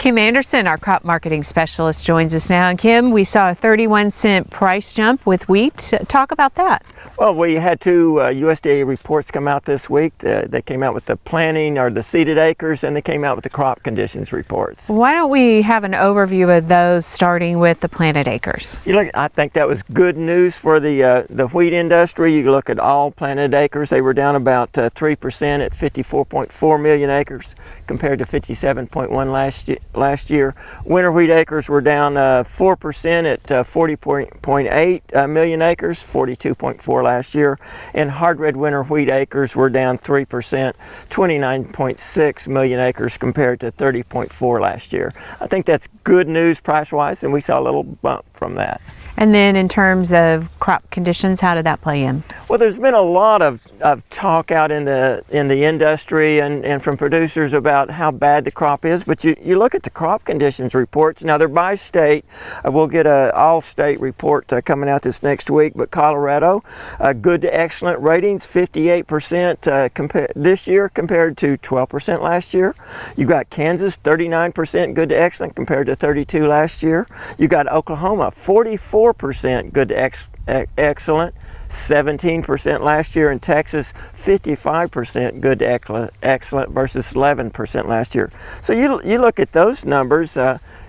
Kim Anderson, our crop marketing specialist, joins us now. And Kim, we saw a 31-cent price jump with wheat. Talk about that. Well, we had two USDA reports come out this week. They came out with the planting or the seeded acres, and they came out with the crop conditions reports. Why don't we have an overview of those, starting with the planted acres? I think that was good news for the wheat industry. You look at all planted acres; they were down about 3% at 54.4 million acres, compared to 57.1 last year. Winter wheat acres were down 4% at 40.8 million acres, 42.4 last year, and hard red winter wheat acres were down 3%, 29.6 million acres compared to 30.4 last year. I think that's good news price-wise, and we saw a little bump from that. And then in terms of crop conditions, how did that play in? Well, there's been a lot of talk out in the industry and from producers about how bad the crop is, but you look at the crop conditions reports. Now, they're by state. We'll get an all-state report coming out this next week, but Colorado, good to excellent ratings, 58% this year compared to 12% last year. You got Kansas, 39% good to excellent compared to 32 last year. You got Oklahoma, 44% good to excellent, 17% last year, and Texas 55% good to excellent versus 11% last year. So you look at those numbers,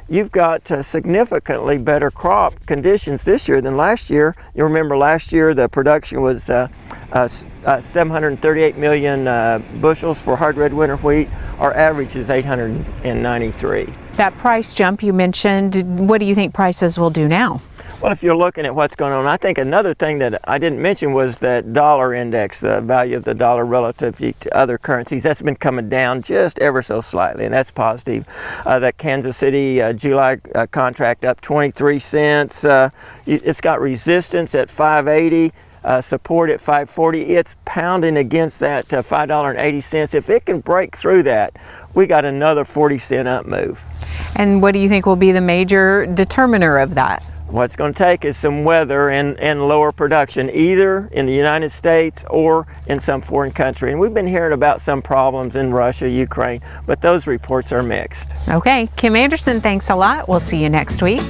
you've got significantly better crop conditions this year than last year. You remember last year the production was 738 million bushels for hard red winter wheat. Our average is 893. That price jump you mentioned, what do you think prices will do now? Well, if you're looking at what's going on, I think another thing that I didn't mention was that dollar index, the value of the dollar relative to other currencies. That's been coming down just ever so slightly, and that's positive. That Kansas City July contract up 23 cents. It's got resistance at 580. Support at 540. It's pounding against that $5.80. If it can break through that, we got another 40-cent up move. And what do you think will be the major determiner of that? What it's going to take is some weather and lower production, either in the United States or in some foreign country. And we've been hearing about some problems in Russia, Ukraine, but those reports are mixed. Okay, Kim Anderson, thanks a lot. We'll see you next week.